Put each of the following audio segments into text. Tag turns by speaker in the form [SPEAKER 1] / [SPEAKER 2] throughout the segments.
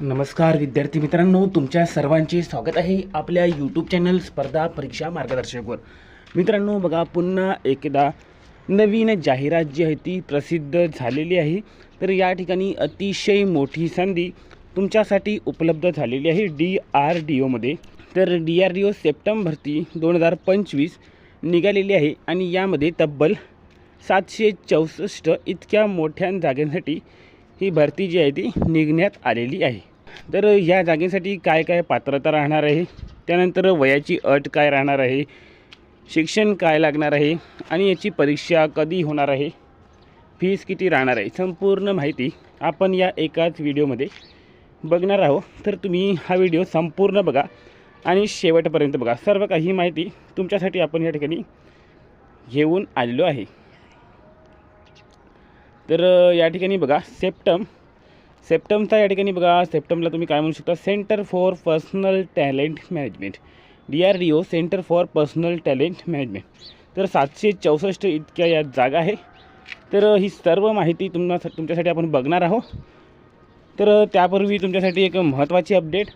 [SPEAKER 1] नमस्कार विद्यार्थी मित्रांनो, तुमच्या सर्वांचे स्वागत आहे आपल्या यूट्यूब चॅनल स्पर्धा परीक्षा मार्गदर्शकवर. मित्रांनो बघा, पुन्हा एकदा नवीन जाहिरात जी आहे ती प्रसिद्ध झालेली आहे. तर या ठिकाणी अतिशय मोठी संधी तुमच्यासाठी उपलब्ध झालेली आहे DRDOमध्ये. तर DRDO सप्टेंबर भरती 2025 निघालेली आहे आणि यामध्ये तब्बल 764 इतक्या मोठ्या जागांसाठी ही भरती जी आहे ती निघण्यात आलेली आहे. तर या जागेसाठी काय काय पात्रता राहणार आहे, त्यानंतर वयाची अट काय राहणार आहे, शिक्षण काय लागणार आहे आणि याची परीक्षा कधी होणार आहे, फीस किती राहणार आहे, संपूर्ण माहिती आपण या एकाच व्हिडिओमध्ये बघणार आहोत. तर तुम्ही हा व्हिडिओ संपूर्ण बघा आणि शेवटपर्यंत बघा. सर्व काही माहिती तुमच्यासाठी आपण या ठिकाणी घेऊन आलेलो आहे. तर या ठिकाणी बघा, सेप्टमचा या ठिकाणी बघा, सेप्टमला तुम्ही काय म्हणू शकता, centre for personal talent management, DRDO centre for personal talent management. तर 764 इतक्या या जागा आहे. तर ही सर्व माहिती तुमच्यासाठी आपण बघणार आहोत. तर त्यापूर्वी तुमच्यासाठी एक महत्त्वाची अपडेट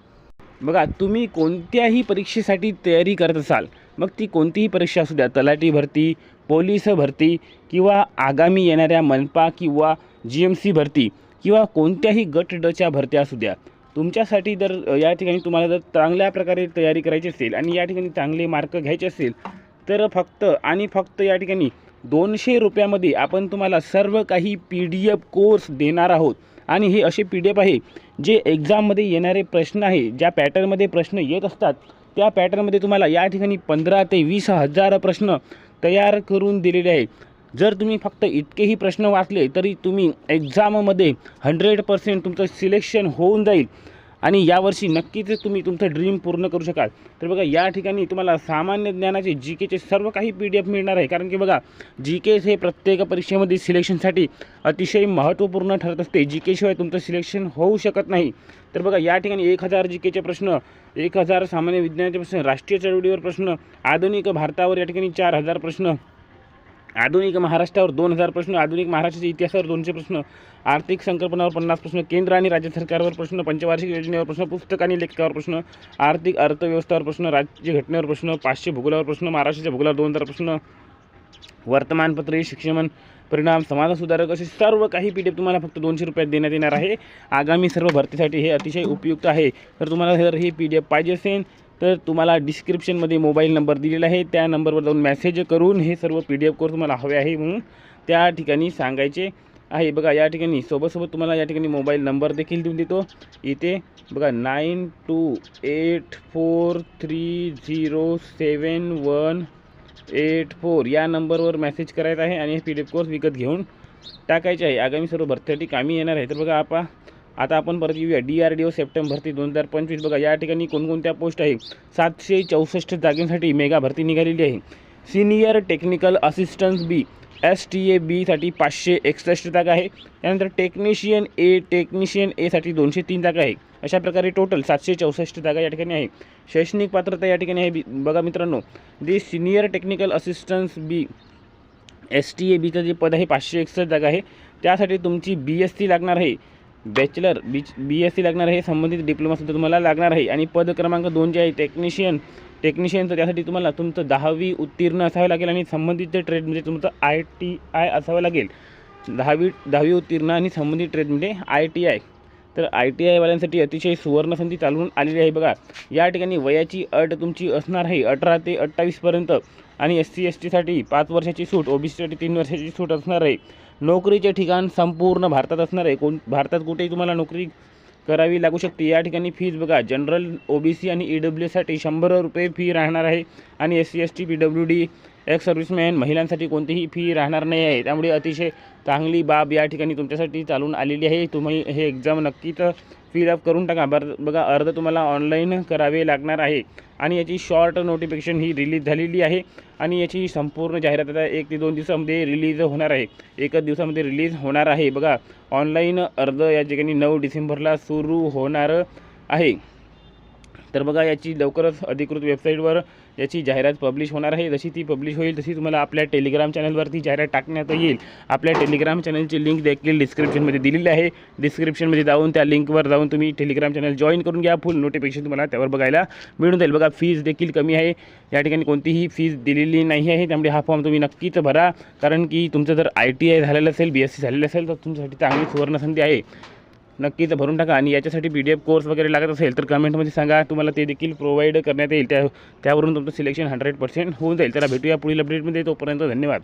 [SPEAKER 1] बघा, तुम्ही कोणत्याही परीक्षेसाठी तयारी करत असाल, मग ती कोणतीही परीक्षा असू द्या, तलाठी भरती, पोलीस भरती किंवा आगामी येणाऱ्या मनपा किंवा GMC भरती किंवा कोणत्याही गट डच्या भरत्या असू द्या, तुमच्यासाठी जर या ठिकाणी तुम्हाला जर चांगल्या प्रकारे तयारी करायची असेल आणि या ठिकाणी चांगले मार्क घ्यायचे असेल, तर फक्त आणि फक्त या ठिकाणी 200 रुपयामध्ये आपण तुम्हाला सर्व काही PDF कोर्स देणार आहोत. आणि हे असे PDF आहे जे एक्झाममध्ये येणारे प्रश्न आहे, ज्या पॅटर्नमध्ये प्रश्न येत असतात त्या पॅटर्नमध्ये तुम्हाला या ठिकाणी 15 ते 20 हजार प्रश्न तयार करून दिलेले आहे. जर तुम्ही फक्त इतकेही प्रश्न वाचले तरी तुम्ही एक्झाममध्ये 100% तुमचं सिलेक्शन होऊन जाईल आणि यावर्षी नक्कीच तुम्ही तुमचं ड्रीम पूर्ण करू शकाल. तर बघा, या ठिकाणी तुम्हाला सामान्य ज्ञानाचे GKचे सर्व काही PDF मिळणार आहे. कारण की बघा, GK हे प्रत्येक परीक्षेमध्ये सिलेक्शनसाठी अतिशय महत्त्वपूर्ण ठरत असते. GK शिवाय तुमचं सिलेक्शन होऊ शकत नाही. तर बघा, या ठिकाणी 1000 GKचे प्रश्न, 1000 सामान्य विज्ञानाचे प्रश्न, राष्ट्रीय चळवळीवर प्रश्न, आधुनिक भारतावर या ठिकाणी 4000 प्रश्न, आधुनिक महाराष्ट्रावर 2000 प्रश्न, आधुनिक महाराष्ट्राच्या इतिहासावर 200 प्रश्न, आर्थिक संकल्पनावर 50 प्रश्न, केंद्र आणि राज्य सरकारवर प्रश्न, पंचवार्षिक योजनेवर प्रश्न, पुस्तक आणि लेखकावर प्रश्न, आर्थिक अर्थव्यवस्थेवर प्रश्न, राज्य घटनेवर प्रश्न, 500 भूगोलावर प्रश्न, महाराष्ट्राच्या भूगोलावर 2000 प्रश्न, वर्तमानपत्रे, शिक्षण परिणाम, समाज सुधारक, असे सर्व काही PDF तुम्हाला फक्त 200 रुपयात देण्यात येणार आहे. आगामी सर्व भरतीसाठी हे अतिशय उपयुक्त आहे. तर तुम्हाला जर ही PDF पाहिजे असेल तर तुम्हाला डिस्क्रिप्शनमध्ये मोबाईल नंबर दिलेला आहे, त्या नंबरवर जाऊन मेसेज करून हे सर्व PDF कोर्स तुम्हाला हवे आहे म्हणून त्या ठिकाणी सांगायचे आहे. बघा, या ठिकाणी सोबत तुम्हाला या ठिकाणी मोबाईल नंबर देखील देऊन देतो. इथे बघा, 9284307184 या नंबरवर मेसेज करायचा आहे आणि हे PDF कोर्स विकत घेऊन टाकायचे आहे. आगामी सर्व भरतीसाठी कामी येणार आहे. तर बघा, आता आपण परत येऊया. DRDO सप्टेंबर भरती 2025. बघा, या ठिकाणी कोणकोणत्या पोस्ट आहे, 764 जागांसाठी मेगा भरती निघालेली आहे. Senior technical assistant B STA B साठी 561 जागा आहे. त्यानंतर टेक्निशियन A साठी 203 जागा आहे. अशा प्रकारे टोटल 764 जागा या ठिकाणी आहे. शैक्षणिक पात्रता या ठिकाणी आहे बघा मित्रांनो, जे senior technical assistant B STA Bचं जे पद आहे 561 जागा आहे. त्यासाठी तुमची BSc लागणार आहे, बॅचलर BSc लागणार आहे, संबंधित डिप्लोमासुद्धा तुम्हाला लागणार आहे. आणि पद क्रमांक 2 जे आहे टेक्निशियनचं, त्यासाठी तुम्हाला तुमचं 10वी उत्तीर्ण असावे लागेल आणि संबंधित ट्रेडमध्ये तुमचं ITI असावं लागेल. 10वी उत्तीर्ण आणि संबंधित ट्रेडमध्ये ITI. तर ITI वाल्यांसाठी अतिशय सुवर्ण संधी चालवून आलेली आहे. बघा, या ठिकाणी वयाची अट तुमची असणार आहे 18 ते 28पर्यंत आणि SC ST साठी 5 वर्षाची सूट, OBC साठी 3 वर्षाची सूट असणार आहे. नोकरीचे ठिकाण संपूर्ण भारतात असणार आहे. भारतात कुठेही तुम्हाला नोकरी करावी लागू शकते. या ठिकाणी फीज बघा, जनरल OBC आणि EWS साठी 100 रुपये फी राहणार आहे आणि SC ST PWD ex serviceman महिलांसाठी कोणतीही फी राहणार नाही आहे. त्यामुळे अतिशय चांगली बाब या ठिकाणी तुमच्यासाठी चालून आलेली आहे. तुम्ही हे एक्झाम नक्कीच फिलअप करून टाका. बघा, अर्ज तुम्हाला ऑनलाईन करावे लागणार आहे आणि याची शॉर्ट नोटिफिकेशन ही रिलीज झालेली आहे आणि याची संपूर्ण जाहिरात आता 1 ते 2 दिवसामध्ये रिलीज होणार आहे. एकच दिवसामध्ये रिलीज होणार आहे. बघा, ऑनलाईन अर्ज या ठिकाणी 9 डिसेंबरला सुरू होणार आहे. तर बघा, याची लवकरच अधिकृत वेबसाईटवर याची जाहिरात पब्लिश होणार आहे. जशी ती पब्लिश होईल तशी तुम्हाला आपल्या टेलिग्राम चॅनलवरती जाहिरात टाकण्यात येईल. आपल्या टेलिग्राम चॅनलची लिंक देखील डिस्क्रिप्शनमध्ये दिलेली आहे. डिस्क्रिप्शनमध्ये जाऊन त्या लिंकवर जाऊन तुम्ही टेलिग्राम चॅनल जॉईन करून घ्या. फुल नोटिफिकेशन तुम्हाला त्यावर बघायला मिळून जाईल. बघा फीज देखील कमी आहे. या ठिकाणी कोणतीही फीज दिलेली नाही आहे. त्यामुळे हा फॉर्म तुम्ही नक्कीच भरा. कारण की तुमचं जर ITI झालेलं असेल, BSc झालेलं असेल तर तुमच्यासाठी चांगली सुवर्णसंधी आहे. नक्कीच भरून टाका. आणि याच्यासाठी PDF कोर्स वगैरे लागत असेल तर कमेंटमध्ये सांगा. तुम्हाला ते देखील प्रोव्हाइड करण्यात येईल. त्यावरून तुमचं सिलेक्शन 100% होऊन जाईल. तर भेटूया पुढील अपडेटमध्ये. तोपर्यंत धन्यवाद.